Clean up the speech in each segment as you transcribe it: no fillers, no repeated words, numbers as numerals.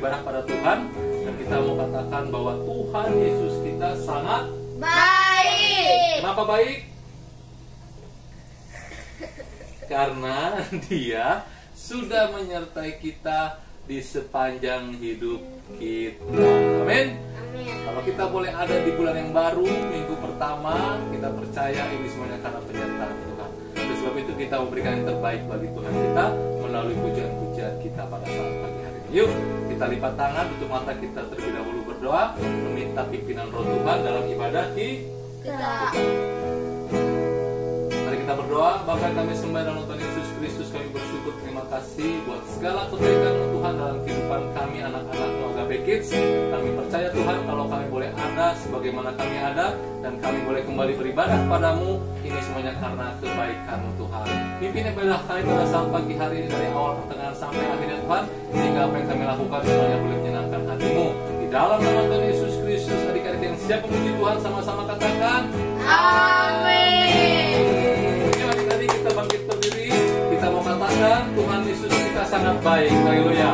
beribadah pada Tuhan. Dan kita mau katakan bahwa Tuhan Yesus kita sangat baik. Kenapa baik? Karena Dia sudah menyertai kita di sepanjang hidup kita. Amin. Kalau kita boleh ada di bulan yang baru, minggu pertama, kita percaya ini semuanya karena penyertaan Tuhan. Oleh sebab itu kita memberikan yang terbaik bagi Tuhan kita melalui pujian-pujian kita pada saat pagi hari ini. Yuk, kita lipat tangan, tutup mata kita terlebih dahulu berdoa, meminta pimpinan Roh Tuhan dalam ibadah Kita. Mari kita berdoa. Bapa kami sembah dalam Tuhan Yesus Kristus, kami bersyukur, terima kasih buat segala kebaikan Tuhan dalam kehidupan kami anak-anak-Mu Agape Kids. Kami percaya Tuhan kalau kami boleh ada sebagaimana kami ada dan kami boleh kembali beribadah kepadamu, ini semuanya karena kebaikan-Mu Tuhan. Pimpin ibadah kami pada saat pagi hari ini dari awal pertengahan sampai akhirnya Tuhan, sehingga apa yang kami lakukan semuanya boleh menyenangkan hati-Mu. Di dalam nama Tuhan Yesus Kristus, adik-adik yang siap memuji Tuhan sama-sama katakan Amin. Yuk adik-adik kita bangkit berdiri, kita mau katakan Tuhan Yesus kita sangat baik. Haleluya.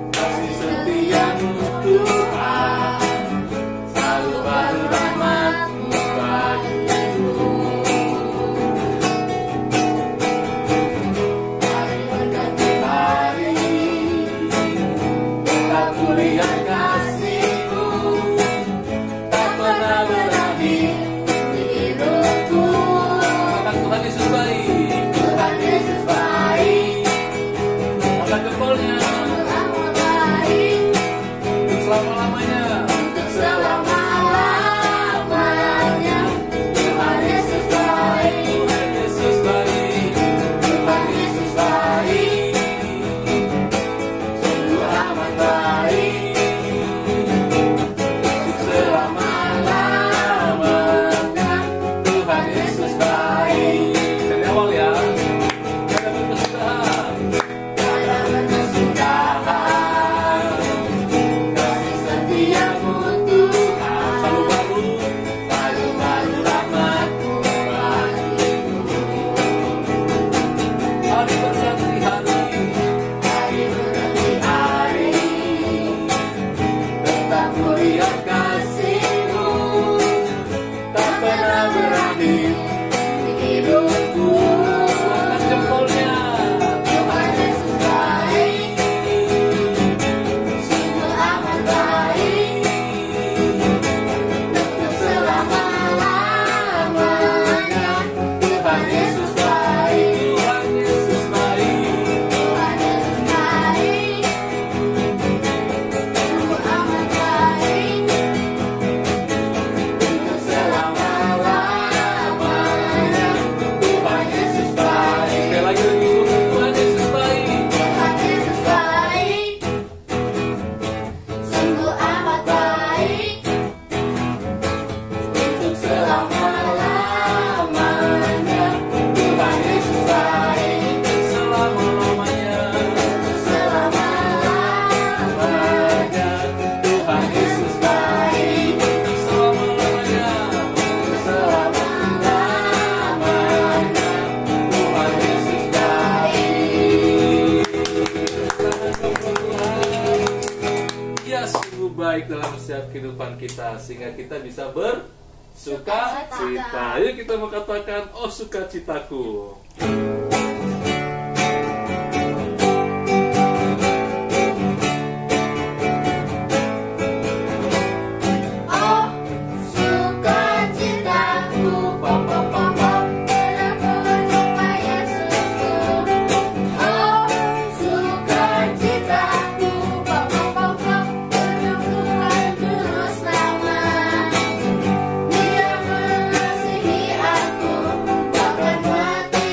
Kasih setiamu Tuhan, selalu baru rahmat-Mu bagiku. Hari berganti hari, tetap kulihat kasih-Mu, tak pernah berakhir di hidupku. Katakan Tuhan Yesus baik. Tuhan Yesus baik. Angkat jempolnya. Untuk selama-lamanya. Untuk selama-lamanya. Tuhan Yesus baik. Tuhan Yesus baik. Tuhan Yesus baik. Sungguh amat baik. Untuk selama-lamanya. Tuhan Yesus baik. Dari awal ya. Ada berkesudahan. Ada berkesudahan. Kasih Setiamu Tuhan. selalu baru. Selalu baru rahmat-Mu bagiku. Hari berganti hari. Hari berganti hari, Tetap kulihat kasih-Mu, tak pernah berakhir di hidupku. angkat jempolnya. Tuhan Yesus baik, sungguh amat baik. Untuk selama-lamanya, Tuhan Yesus baik. Tuhan Yesus baik. Tuhan Yesus baik, sungguh amat baik. Untuk selama-lamanya, Tuhan Yesus baik. Sekali lagi Tuhan Yesus baik. Tuhan Yesus baik, sungguh amat baik. Untuk selama-lamanya, Tuhan Yesus baik. Selama-lamanya. Selama-lamanya, Tuhan Yesus baik. Selama-lamanya. selama-lamanya, Tuhan Yesus baik. Dia sungguh baik dalam setiap kehidupan kita sehingga kita bisa bersuka cita. Ayo kita mau katakan, oh sukacitaku. oh sukacitaku, pom pom pom pom, aku berjumpa Yesusku. Oh sukacitaku, pom pom pom pom, Tuhan Juru Selamat. Dia mengasihi aku, bahkan mati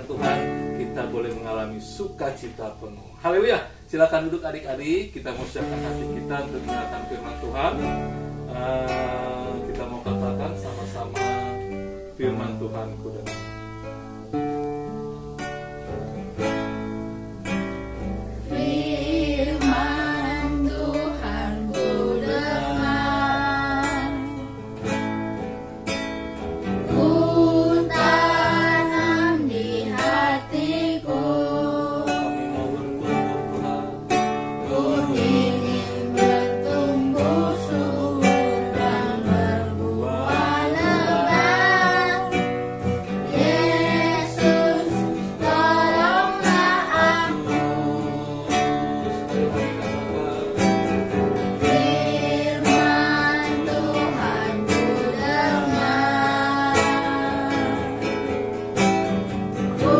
hadirat Tuhan, kita boleh mengalami sukacita penuh. Haleluya. Silakan duduk adik-adik, kita mau siapkan hati kita untuk mendengarkan firman Tuhan. Kita mau katakan sama-sama firman Tuhan kudengar. Firman Tuhan ku dengar, ku tanam di hatiku, Kami mau bertumbuh Tuhan. ku ingin bertumbuh subur dan berbuah lebat. Yesus, tolonglah aku. Firman Tuhan ku dengar, ku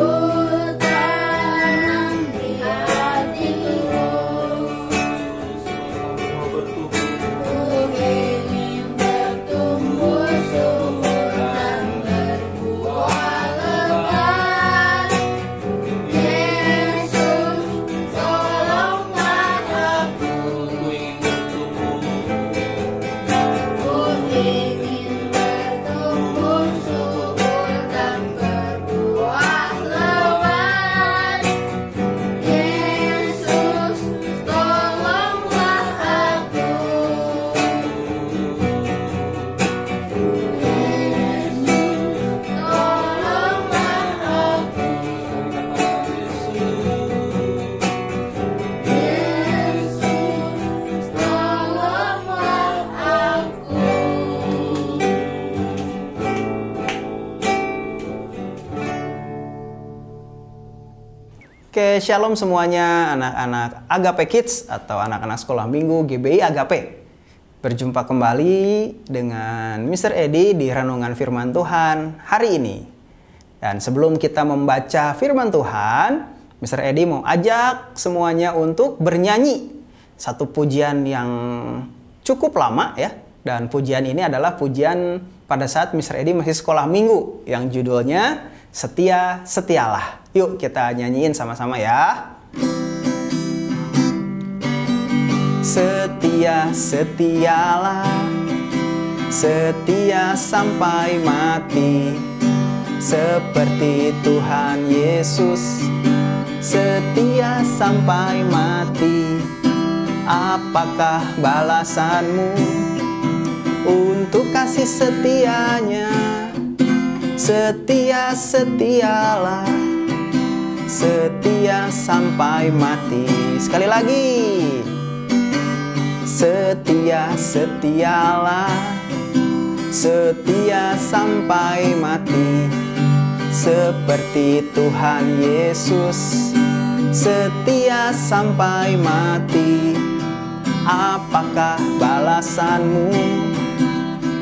tanam di hatiku, Kami mau bertumbuh. ku ingin bertumbuh subur dan berbuah lebat. Yesus, tolonglah aku. Ku ingin bertumbuh. Ku ingin bertumbuh subur dan berbuah lebat. Yesus, tolonglah aku. Yesus, tolonglah aku. Yesus, tolonglah aku. Oke, shalom semuanya anak-anak Agape Kids atau anak-anak sekolah minggu GBI Agape. Berjumpa kembali dengan Mr. Edi di Renungan Firman Tuhan hari ini. Dan sebelum kita membaca firman Tuhan, Mr. Edi mau ajak semuanya untuk bernyanyi satu pujian yang cukup lama ya. Dan pujian ini adalah pujian pada saat Mr. Edi masih sekolah minggu yang judulnya Setia Setialah. Yuk kita nyanyiin sama-sama ya. Setia setialah, setia sampai mati, seperti Tuhan Yesus, setia sampai mati. Apakah balasanmu untuk kasih setianya? Setia setialah, setia sampai mati. Sekali lagi. Setia setialah, setia sampai mati, seperti Tuhan Yesus, setia sampai mati. Apakah balasanmu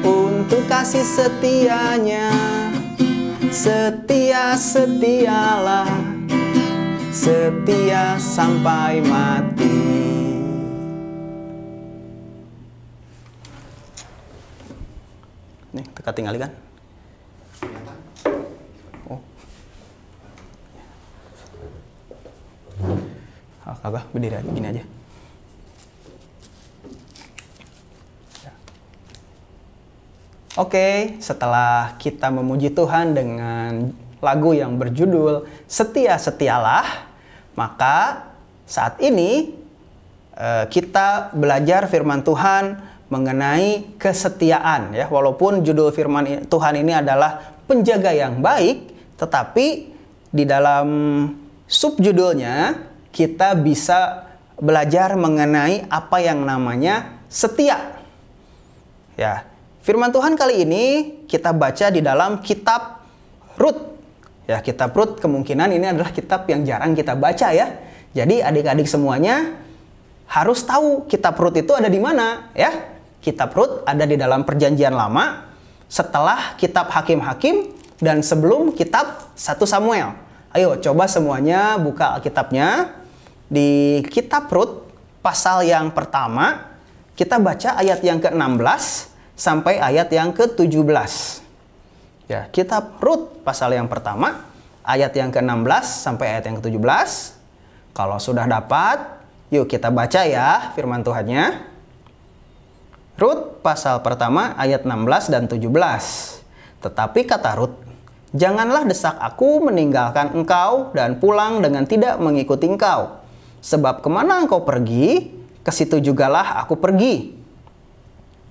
untuk kasih setianya? Setia setialah, setia sampai mati. Nih, kita tinggalkan. Oh. Kagak, berdiri aja, gini aja. Oke, setelah kita memuji Tuhan dengan lagu yang berjudul Setia Setialah, maka saat ini kita belajar firman Tuhan mengenai kesetiaan ya. Walaupun judul firman Tuhan ini adalah penjaga yang baik, tetapi di dalam subjudulnya kita bisa belajar mengenai apa yang namanya setia. Ya. Firman Tuhan kali ini kita baca di dalam kitab Rut. Ya, kitab Rut kemungkinan ini adalah kitab yang jarang kita baca ya. Jadi adik-adik semuanya harus tahu kitab Rut itu ada di mana ya. Kitab Rut ada di dalam Perjanjian Lama, setelah kitab Hakim-Hakim dan sebelum kitab 1 Samuel. Ayo coba semuanya buka Alkitabnya. Di kitab Rut pasal yang pertama kita baca ayat yang ke-16 sampai ayat yang ke-17. Ya, kitab Rut pasal yang pertama ayat yang ke-16 sampai ayat yang ke-17. Kalau sudah dapat, yuk kita baca ya firman Tuhannya. Rut pasal pertama ayat 16 dan 17. Tetapi kata Rut, janganlah desak aku meninggalkan engkau dan pulang dengan tidak mengikuti engkau. Sebab kemana engkau pergi, ke situ jugalah aku pergi.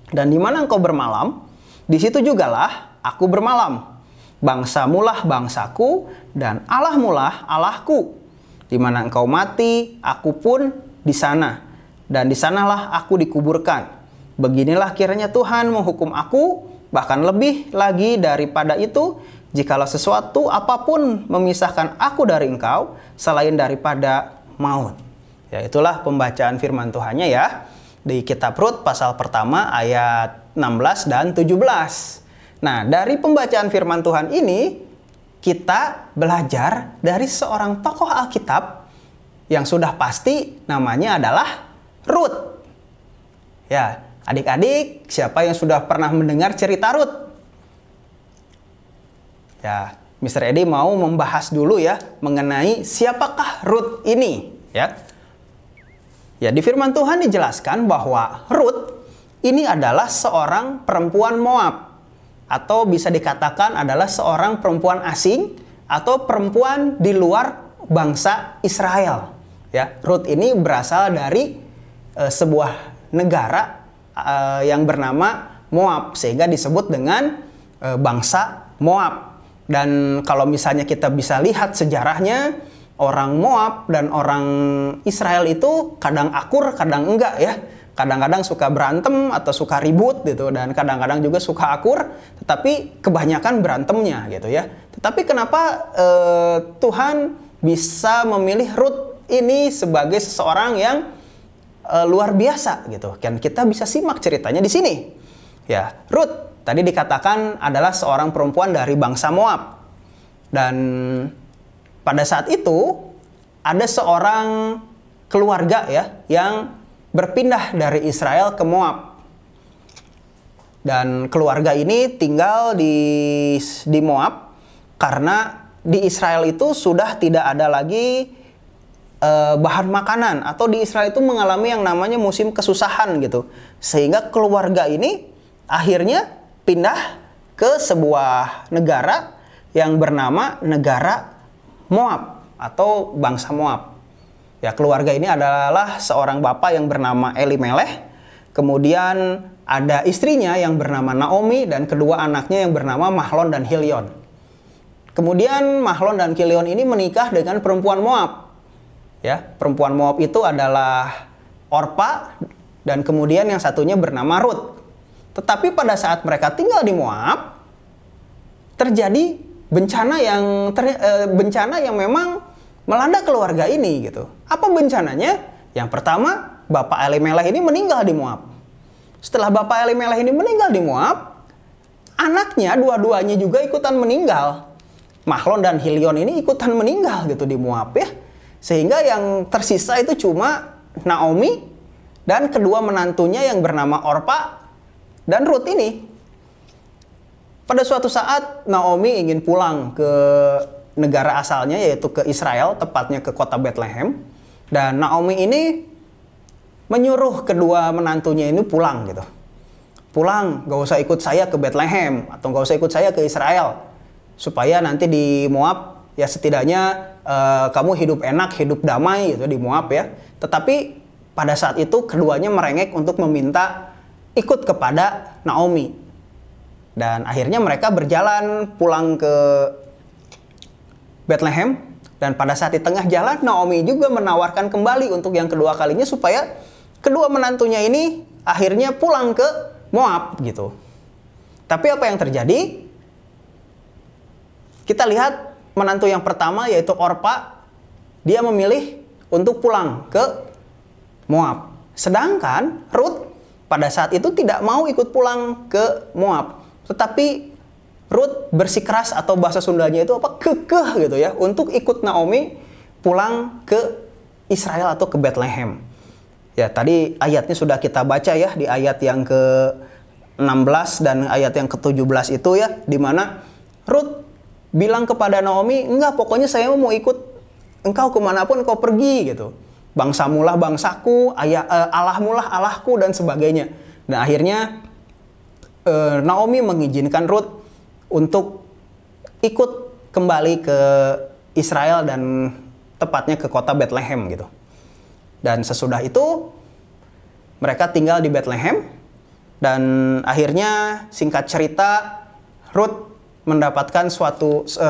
Dan di mana engkau bermalam, di situ jugalah aku bermalam. Bangsamulah bangsaku dan Allahmulah Allahku. Di mana engkau mati, aku pun di sana. Dan di sanalah aku dikuburkan. Beginilah kiranya Tuhan menghukum aku, bahkan lebih lagi daripada itu, jikalau sesuatu apapun memisahkan aku dari engkau, selain daripada maut. Ya, itulah pembacaan firman Tuhannya ya. Di kitab Rut pasal pertama ayat 16 dan 17. Nah, dari pembacaan firman Tuhan ini, kita belajar dari seorang tokoh Alkitab yang sudah pasti namanya adalah Rut. Ya, adik-adik, siapa yang sudah pernah mendengar cerita Rut? Ya, Mr. Edi mau membahas dulu ya mengenai siapakah Rut ini, ya. Ya, di firman Tuhan dijelaskan bahwa Rut ini adalah seorang perempuan Moab, atau bisa dikatakan adalah seorang perempuan asing atau perempuan di luar bangsa Israel. Ya, Rut ini berasal dari sebuah negara yang bernama Moab, sehingga disebut dengan bangsa Moab. Dan kalau misalnya kita bisa lihat sejarahnya, orang Moab dan orang Israel itu kadang akur, kadang enggak ya. Kadang-kadang suka berantem atau suka ribut gitu, dan kadang-kadang juga suka akur, tetapi kebanyakan berantemnya gitu ya. Tetapi kenapa Tuhan bisa memilih Rut ini sebagai seseorang yang luar biasa gitu? Kan kita bisa simak ceritanya di sini. Ya, Rut tadi dikatakan adalah seorang perempuan dari bangsa Moab. Dan pada saat itu ada seorang keluarga ya yang berpindah dari Israel ke Moab. Dan keluarga ini tinggal di Moab karena di Israel itu sudah tidak ada lagi bahan makanan, atau di Israel itu mengalami yang namanya musim kesusahan gitu. Sehingga keluarga ini akhirnya pindah ke sebuah negara yang bernama negara Moab atau bangsa Moab. Ya, keluarga ini adalah seorang bapak yang bernama Elimelech, kemudian ada istrinya yang bernama Naomi, dan kedua anaknya yang bernama Mahlon dan Chilion. Kemudian Mahlon dan Chilion ini menikah dengan perempuan Moab. Ya, perempuan Moab itu adalah Orpa, dan kemudian yang satunya bernama Rut. Tetapi pada saat mereka tinggal di Moab, terjadi bencana yang memang melanda keluarga ini gitu. Apa bencananya? Yang pertama, Bapak Elimelech ini meninggal di Moab. Setelah Bapak Elimelech ini meninggal di Moab, anaknya dua-duanya juga ikutan meninggal. Mahlon dan Chilion ini ikutan meninggal gitu di Moab ya. Sehingga yang tersisa itu cuma Naomi dan kedua menantunya yang bernama Orpa dan Rut ini. Pada suatu saat Naomi ingin pulang ke negara asalnya, yaitu ke Israel, tepatnya ke kota Bethlehem. Dan Naomi ini menyuruh kedua menantunya ini pulang gitu. Pulang, gak usah ikut saya ke Bethlehem, atau gak usah ikut saya ke Israel. Supaya nanti di Moab, ya setidaknya kamu hidup enak, hidup damai gitu di Moab ya. Tetapi pada saat itu keduanya merengek untuk meminta ikut kepada Naomi. Dan akhirnya mereka berjalan pulang ke Bethlehem, dan pada saat di tengah jalan Naomi juga menawarkan kembali untuk yang kedua kalinya supaya kedua menantunya ini akhirnya pulang ke Moab gitu. Tapi apa yang terjadi? Kita lihat menantu yang pertama yaitu Orpa, dia memilih untuk pulang ke Moab. Sedangkan Rut pada saat itu tidak mau ikut pulang ke Moab. Tetapi Rut bersikeras, atau bahasa Sundanya itu apa, kekeh gitu ya, untuk ikut Naomi pulang ke Israel atau ke Bethlehem. Ya, tadi ayatnya sudah kita baca ya, di ayat yang ke-16 dan ayat yang ke-17 itu ya, di mana Rut bilang kepada Naomi, enggak, pokoknya saya mau ikut engkau kemanapun engkau pergi gitu. Bangsamulah bangsaku, Allahmulah Allahku, dan sebagainya. Dan akhirnya Naomi mengizinkan Ruth untuk ikut kembali ke Israel dan tepatnya ke kota Bethlehem gitu. Dan sesudah itu mereka tinggal di Bethlehem, dan akhirnya singkat cerita Ruth mendapatkan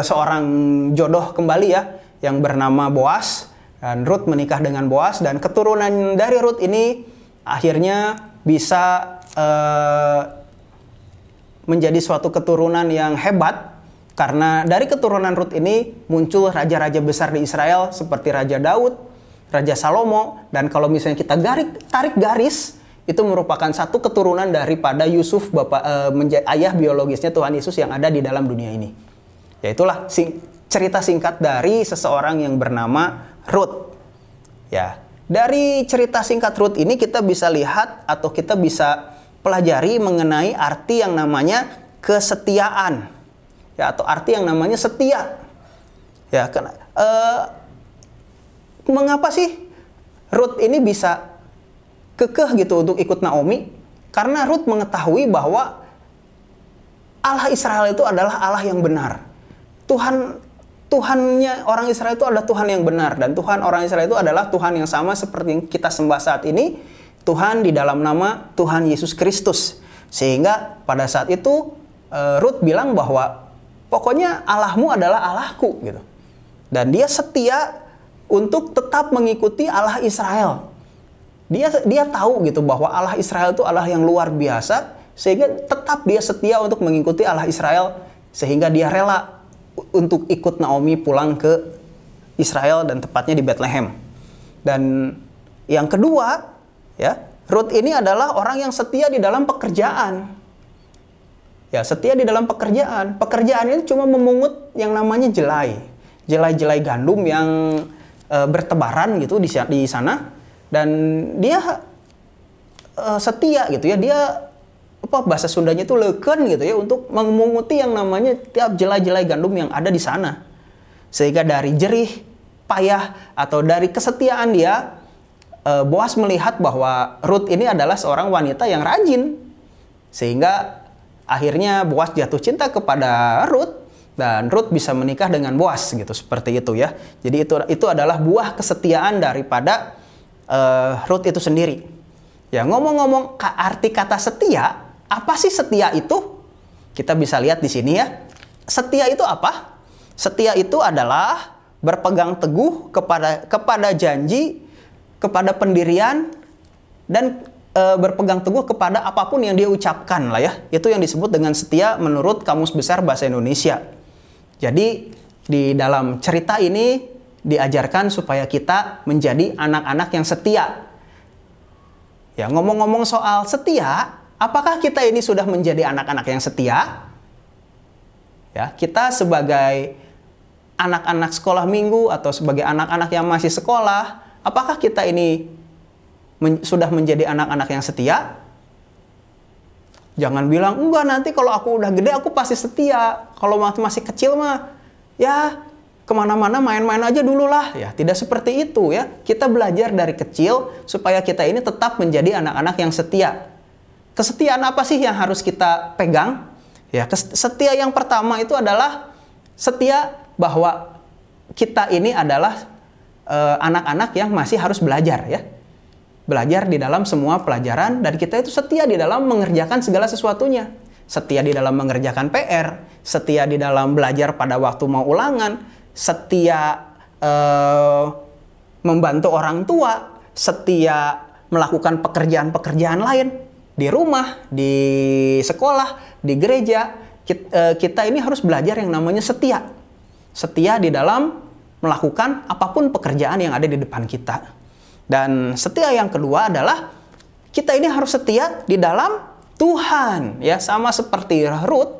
seorang jodoh kembali ya, yang bernama Boas, dan Ruth menikah dengan Boas, dan keturunan dari Ruth ini akhirnya bisa menjadi suatu keturunan yang hebat, karena dari keturunan Ruth ini muncul raja-raja besar di Israel seperti Raja Daud, Raja Salomo, dan kalau misalnya kita tarik garis, itu merupakan satu keturunan daripada Yusuf, ayah biologisnya Tuhan Yesus yang ada di dalam dunia ini. Ya, itulah cerita singkat dari seseorang yang bernama Ruth. Ya, dari cerita singkat Ruth ini kita bisa lihat atau kita bisa pelajari mengenai arti yang namanya kesetiaan. Ya, atau arti yang namanya setia. Ya, mengapa sih Ruth ini bisa kekeh gitu untuk ikut Naomi? Karena Ruth mengetahui bahwa Allah Israel itu adalah Allah yang benar. Tuhannya orang Israel itu adalah Tuhan yang benar, dan Tuhan orang Israel itu adalah Tuhan yang sama seperti yang kita sembah saat ini, Tuhan di dalam nama Tuhan Yesus Kristus. Sehingga pada saat itu Ruth bilang bahwa pokoknya Allahmu adalah Allahku gitu. Dan dia setia untuk tetap mengikuti Allah Israel. Dia tahu gitu bahwa Allah Israel itu Allah yang luar biasa, sehingga tetap dia setia untuk mengikuti Allah Israel, sehingga dia rela untuk ikut Naomi pulang ke Israel dan tepatnya di Bethlehem. Dan yang kedua, ya, Ruth ini adalah orang yang setia di dalam pekerjaan. Ya, setia di dalam pekerjaan. Pekerjaan ini cuma memungut yang namanya jelai gandum yang bertebaran gitu di sana, dan dia setia gitu ya. Dia bahasa Sundanya itu leukeun gitu ya, untuk memunguti yang namanya tiap jelai-jelai gandum yang ada di sana. Sehingga dari jerih payah atau dari kesetiaan dia, Boas melihat bahwa Ruth ini adalah seorang wanita yang rajin. Sehingga akhirnya Boas jatuh cinta kepada Ruth, dan Ruth bisa menikah dengan Boas gitu, seperti itu ya. Jadi itu adalah buah kesetiaan daripada Ruth itu sendiri. Ya, ngomong-ngomong arti kata setia, apa sih setia itu? Kita bisa lihat di sini ya. Setia itu apa? Setia itu adalah berpegang teguh kepada janji, kepada pendirian, dan berpegang teguh kepada apapun yang dia ucapkan lah ya. Itu yang disebut dengan setia menurut Kamus Besar Bahasa Indonesia. Jadi di dalam cerita ini diajarkan supaya kita menjadi anak-anak yang setia. Ya, ngomong-ngomong soal setia, apakah kita ini sudah menjadi anak-anak yang setia? Ya, kita sebagai anak-anak sekolah minggu atau sebagai anak-anak yang masih sekolah, apakah kita ini sudah menjadi anak-anak yang setia? Jangan bilang, enggak, nanti kalau aku udah gede aku pasti setia. Kalau masih kecil mah, ya kemana-mana main-main aja dulu lah. Ya, tidak seperti itu ya. Kita belajar dari kecil supaya kita ini tetap menjadi anak-anak yang setia. Kesetiaan apa sih yang harus kita pegang? Ya, setia yang pertama itu adalah setia bahwa kita ini adalah anak-anak yang masih harus belajar ya. Belajar di dalam semua pelajaran, dan kita itu setia di dalam mengerjakan segala sesuatunya. Setia di dalam mengerjakan PR, setia di dalam belajar pada waktu mau ulangan, setia membantu orang tua, setia melakukan pekerjaan-pekerjaan lain di rumah, di sekolah, di gereja. Kita ini harus belajar yang namanya setia. Setia di dalam melakukan apapun pekerjaan yang ada di depan kita. Dan setia yang kedua adalah kita ini harus setia di dalam Tuhan. Ya, sama seperti Ruth.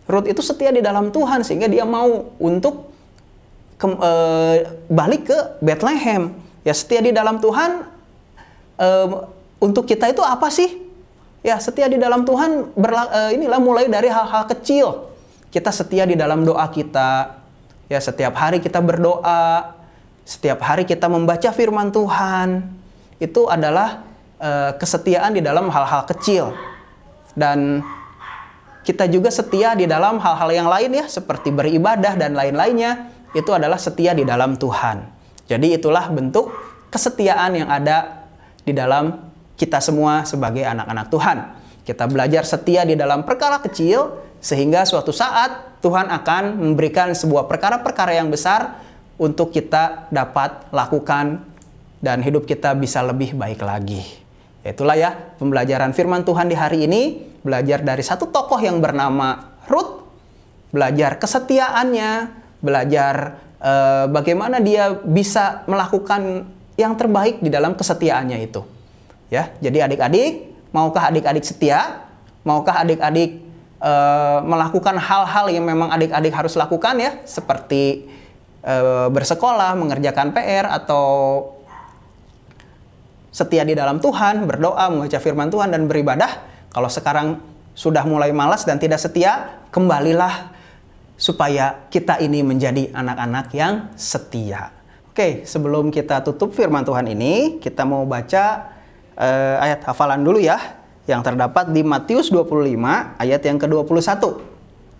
Ruth itu setia di dalam Tuhan sehingga dia mau untuk balik ke Bethlehem. Ya, setia di dalam Tuhan untuk kita itu apa sih? Ya, setia di dalam Tuhan inilah mulai dari hal-hal kecil. kita setia di dalam doa kita. Ya, setiap hari kita berdoa, setiap hari kita membaca firman Tuhan. Itu adalah kesetiaan di dalam hal-hal kecil. Dan kita juga setia di dalam hal-hal yang lain ya, seperti beribadah dan lain-lainnya. Itu adalah setia di dalam Tuhan. Jadi itulah bentuk kesetiaan yang ada di dalam kita semua sebagai anak-anak Tuhan. Kita belajar setia di dalam perkara kecil, sehingga suatu saat Tuhan akan memberikan sebuah perkara-perkara yang besar untuk kita dapat lakukan dan hidup kita bisa lebih baik lagi. Itulah ya pembelajaran firman Tuhan di hari ini. Belajar dari satu tokoh yang bernama Rut, belajar kesetiaannya, belajar bagaimana dia bisa melakukan yang terbaik di dalam kesetiaannya itu. Ya, jadi adik-adik, maukah adik-adik setia? Maukah adik-adik melakukan hal-hal yang memang adik-adik harus lakukan ya, seperti bersekolah, mengerjakan PR, atau setia di dalam Tuhan, berdoa, membaca firman Tuhan, dan beribadah? Kalau sekarang sudah mulai malas dan tidak setia, kembalilah supaya kita ini menjadi anak-anak yang setia. Oke, sebelum kita tutup firman Tuhan ini, kita mau baca ayat hafalan dulu ya, yang terdapat di Matius 25 ayat yang ke-21,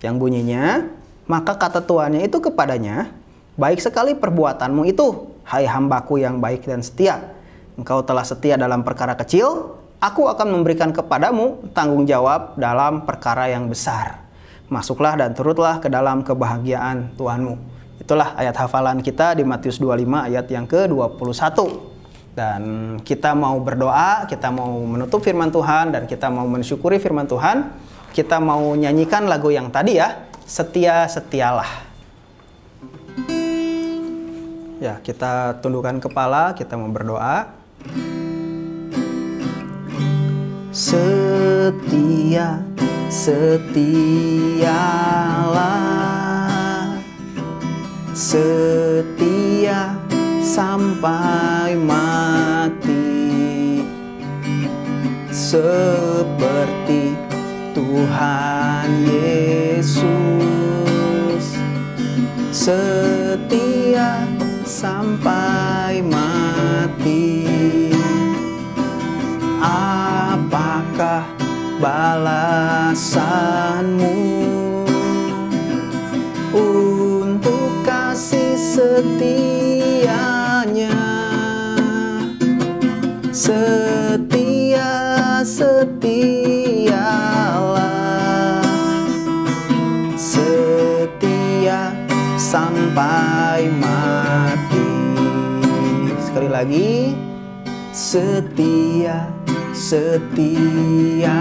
yang bunyinya, maka kata tuannya itu kepadanya, baik sekali perbuatanmu itu, hai hambaku yang baik dan setia. Engkau telah setia dalam perkara kecil, aku akan memberikan kepadamu tanggung jawab dalam perkara yang besar. Masuklah dan turutlah ke dalam kebahagiaan Tuhanmu. Itulah ayat hafalan kita di Matius 25 ayat yang ke-21. Dan kita mau berdoa, kita mau menutup firman Tuhan, dan kita mau mensyukuri firman Tuhan. Kita mau nyanyikan lagu yang tadi ya, Setia-setialah. Ya, kita tundukkan kepala, kita mau berdoa. Setia, setialah, setia sampai mati, seperti Tuhan Yesus, setia sampai mati. Apakah balasanmu untuk kasih setianya? Setia, setialah, setia sampai mati. Sekali lagi, setia, setialah,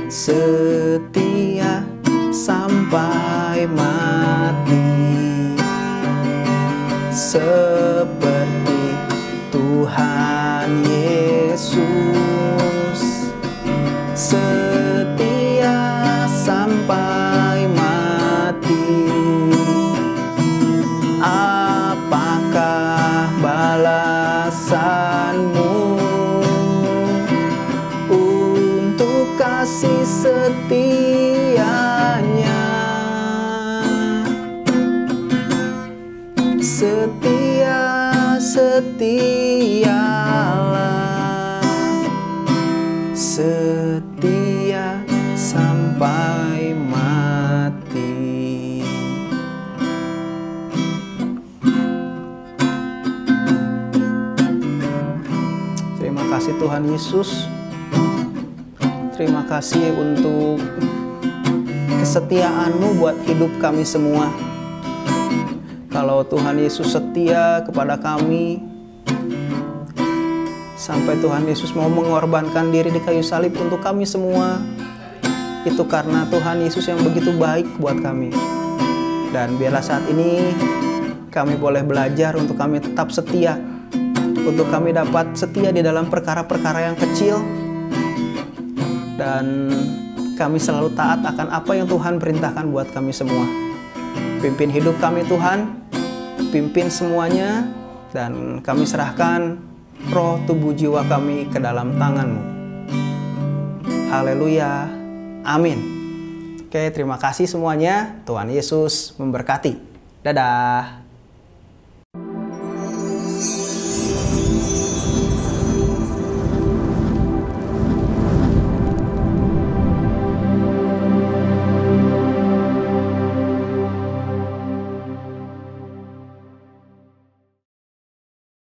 setia sampai mati, seperti Tuhan Yesus, setia sampai mati. Apakah balasanmu untuk kasih setianya? Setia, setialah, setia sampai mati. Terima kasih Tuhan Yesus. Terima kasih untuk kesetiaan-Mu buat hidup kami semua. Kalau Tuhan Yesus setia kepada kami, sampai Tuhan Yesus mau mengorbankan diri di kayu salib untuk kami semua, itu karena Tuhan Yesus yang begitu baik buat kami. Dan biarlah saat ini kami boleh belajar untuk kami tetap setia, untuk kami dapat setia di dalam perkara-perkara yang kecil, dan kami selalu taat akan apa yang Tuhan perintahkan buat kami semua. Pimpin hidup kami Tuhan, pimpin semuanya, dan kami serahkan roh, tubuh, jiwa kami ke dalam tangan-Mu. Haleluya, amin. Oke, terima kasih semuanya. Tuhan Yesus memberkati. Dadah.